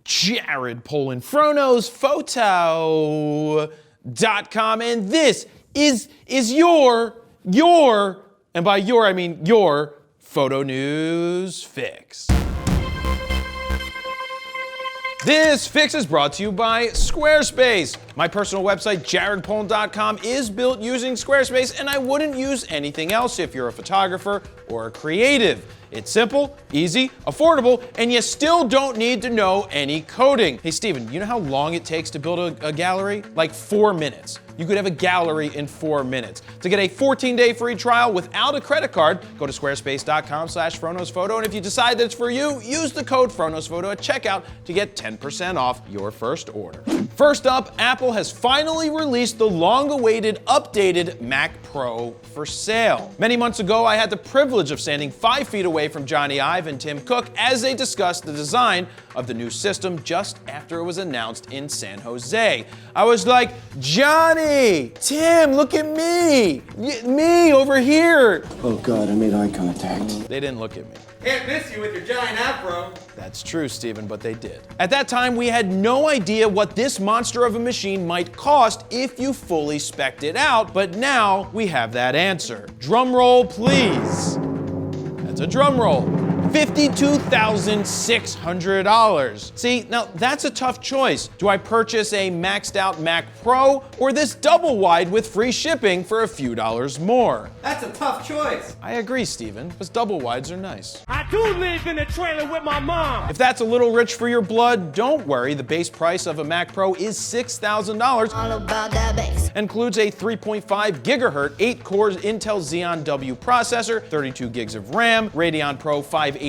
Jared Polin, FroKnowsPhoto.com, and this is your, and by your I mean your photo news fix. This fix is brought to you by Squarespace. My personal website, jaredpolin.com, is built using Squarespace, and I wouldn't use anything else if you're a photographer or a creative. It's simple, easy, affordable, and you still don't need to know any coding. Hey, Steven, you know how long it takes to build a gallery? Like 4 minutes. You could have a gallery in 4 minutes. To get a 14-day free trial without a credit card, go to squarespace.com/FroKnowsPhoto, and if you decide that it's for you, use the code FroKnowsPhoto at checkout to get 10% off your first order. First up, Apple has finally released the long-awaited updated Mac Pro for sale. Many months ago, I had the privilege of standing 5 feet away from Johnny Ive and Tim Cook as they discussed the design of the new system just after it was announced in San Jose. I was like, Johnny, Tim, look at me, me over here. Oh God, I made eye contact. They didn't look at me. Can't miss you with your giant afro. That's true, Steven, but they did. At that time, we had no idea what this monster of a machine might cost if you fully spec'd it out, but now we have that answer. Drum roll, please. That's a drum roll. $52,600. See, now that's a tough choice. Do I purchase a maxed out Mac Pro or this double wide with free shipping for a few dollars more? That's a tough choice. I agree, Steven, because double wides are nice. I do live in a trailer with my mom. If that's a little rich for your blood, don't worry. The base price of a Mac Pro is $6,000. All about that bass. Includes a 3.5 gigahertz 8-core Intel Xeon W processor, 32 gigs of RAM, Radeon Pro 580X,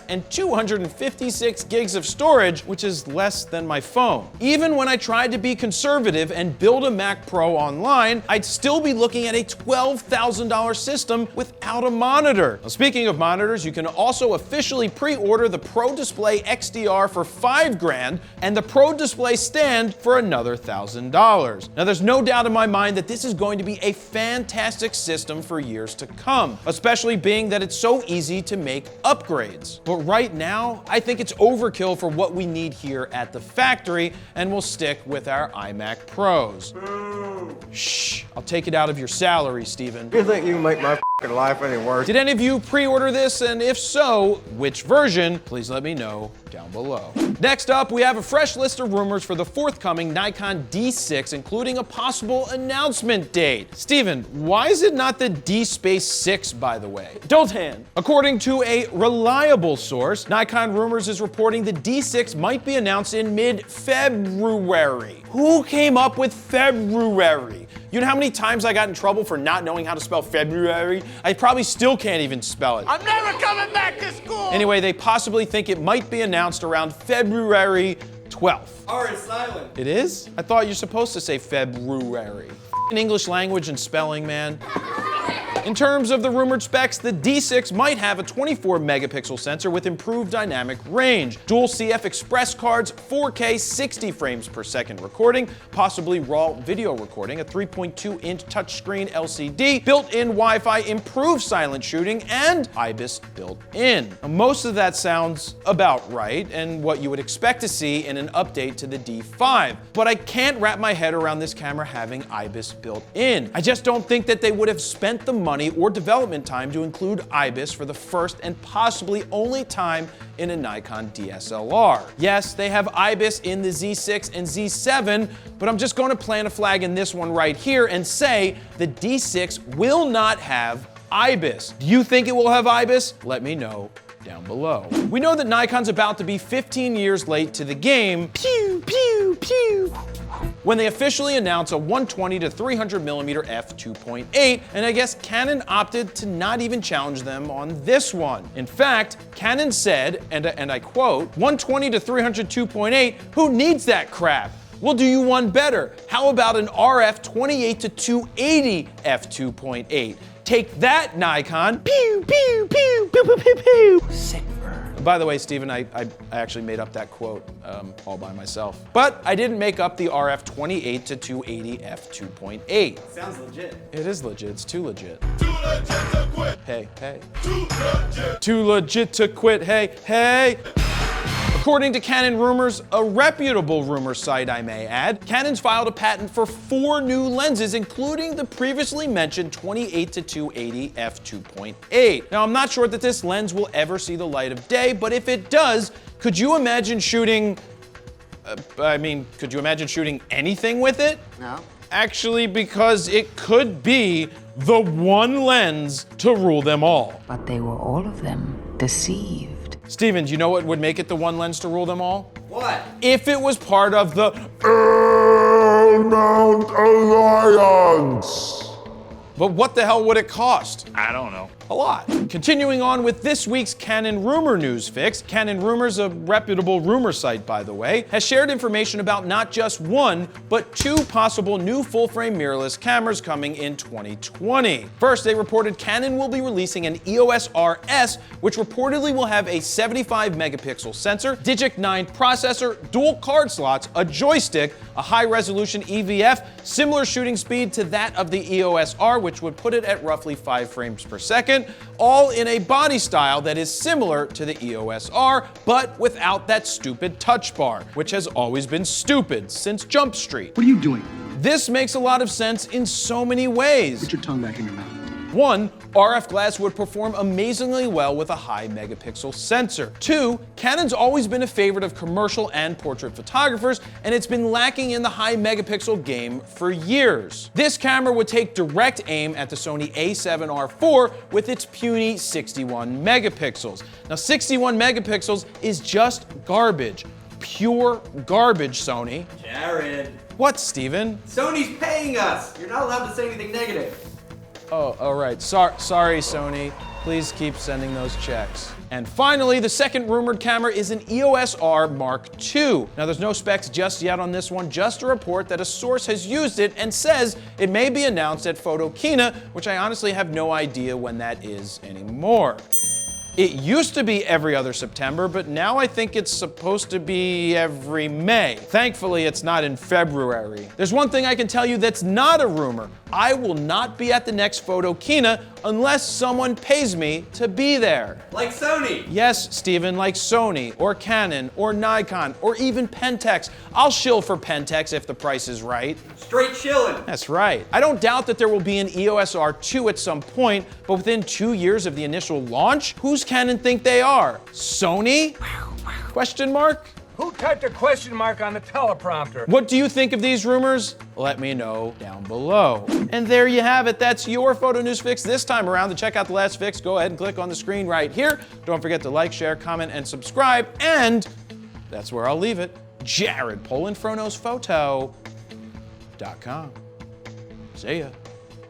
and 256 gigs of storage, which is less than my phone. Even when I tried to be conservative and build a Mac Pro online, I'd still be looking at a $12,000 system without a monitor. Now, speaking of monitors, you can also officially pre-order the Pro Display XDR for $5,000 and the Pro Display stand for another $1,000. Now, there's no doubt in my mind that this is going to be a fantastic system for years to come, especially being that it's so easy to make upgrades. But right now, I think it's overkill for what we need here at the factory, and we'll stick with our iMac Pros. Shh, I'll take it out of your salary, Steven. You think you can make my life any worse? Did any of you pre-order this? And if so, which version? Please let me know down below. Next up, we have a fresh list of rumors for the forthcoming Nikon D6, including a possible announcement date. Steven, why is it not the D6, by the way? Don't hand. According to a reliable source, Nikon Rumors is reporting the D6 might be announced in mid-February. Who came up with February? You know how many times I got in trouble for not knowing how to spell February? I probably still can't even spell it. I'm never coming back to school. Anyway, they possibly think it might be announced around February 12th. R is silent. It is? I thought you're supposed to say February. In English language and spelling, man. In terms of the rumored specs, the D6 might have a 24 megapixel sensor with improved dynamic range, dual CF express cards, 4K 60 frames per second recording, possibly raw video recording, a 3.2-inch touchscreen LCD, built-in Wi-Fi, improved silent shooting, and IBIS built in. Now, most of that sounds about right and what you would expect to see in an update to the D5, but I can't wrap my head around this camera having IBIS built in. I just don't think that they would have spent the money or development time to include IBIS for the first and possibly only time in a Nikon DSLR. Yes, they have IBIS in the Z6 and Z7, but I'm just going to plant a flag in this one right here and say the D6 will not have IBIS. Do you think it will have IBIS? Let me know down below. We know that Nikon's about to be 15 years late to the game. Pew, pew, pew. When they officially announce a 120 to 300mm f2.8, and I guess Canon opted to not even challenge them on this one. In fact, Canon said, and I quote, 120 to 300 2.8, who needs that crap? We'll do you one better. How about an RF28 to 280 f2.8? Take that, Nikon. Pew, pew, pew, pew, pew, pew, pew. Sick bird. By the way, Steven, I actually made up that quote all by myself. But I didn't make up the RF28 to 280 f2.8. Sounds legit. It is legit. It's too legit. Too legit to quit. Hey, hey. Too legit. Too legit to quit. Hey, hey. According to Canon Rumors, a reputable rumor site I may add, Canon's filed a patent for 4 new lenses, including the previously mentioned 28-280 f2.8. Now, I'm not sure that this lens will ever see the light of day, but if it does, could you imagine shooting, could you imagine shooting anything with it? No. Actually, because it could be the one lens to rule them all. But they were all of them deceived. Steven, do you know what would make it the one lens to rule them all? What? If it was part of the Paramount Alliance. But what the hell would it cost? I don't know. A lot. Continuing on with this week's Canon Rumor News Fix, Canon Rumors, a reputable rumor site by the way, has shared information about not just 1, but 2 possible new full-frame mirrorless cameras coming in 2020. First, they reported Canon will be releasing an EOS RS, which reportedly will have a 75 megapixel sensor, Digic 9 processor, dual card slots, a joystick, a high-resolution EVF, similar shooting speed to that of the EOS R, which would put it at roughly 5 frames per second, all in a body style that is similar to the EOS R, but without that stupid touch bar, which has always been stupid since Jump Street. What are you doing? This makes a lot of sense in so many ways. Put your tongue back in your mouth. 1, RF glass would perform amazingly well with a high megapixel sensor. 2, Canon's always been a favorite of commercial and portrait photographers, and it's been lacking in the high megapixel game for years. This camera would take direct aim at the Sony a7R IV with its puny 61 megapixels. Now 61 megapixels is just garbage. Pure garbage, Sony. Jared. What, Steven? Sony's paying us. You're not allowed to say anything negative. Oh, all right. Sorry, Sony. Please keep sending those checks. And finally, the second rumored camera is an EOS R Mark II. Now, there's no specs just yet on this one, just a report that a source has used it and says it may be announced at Photokina, which I honestly have no idea when that is anymore. It used to be every other September, but now I think it's supposed to be every May. Thankfully, it's not in February. There's one thing I can tell you that's not a rumor. I will not be at the next Photokina unless someone pays me to be there. Like Sony. Yes, Steven, like Sony, or Canon, or Nikon, or even Pentax. I'll shill for Pentax if the price is right. Straight chillin'. That's right. I don't doubt that there will be an EOS R2 at some point, but within 2 years of the initial launch, who's Canon think they are? Sony? Question mark? Who typed a question mark on the teleprompter? What do you think of these rumors? Let me know down below. And there you have it. That's your photo news fix this time around. To check out the last fix, go ahead and click on the screen right here. Don't forget to like, share, comment, and subscribe. And that's where I'll leave it. Jared Polin, FroKnowsPhoto.com. See ya.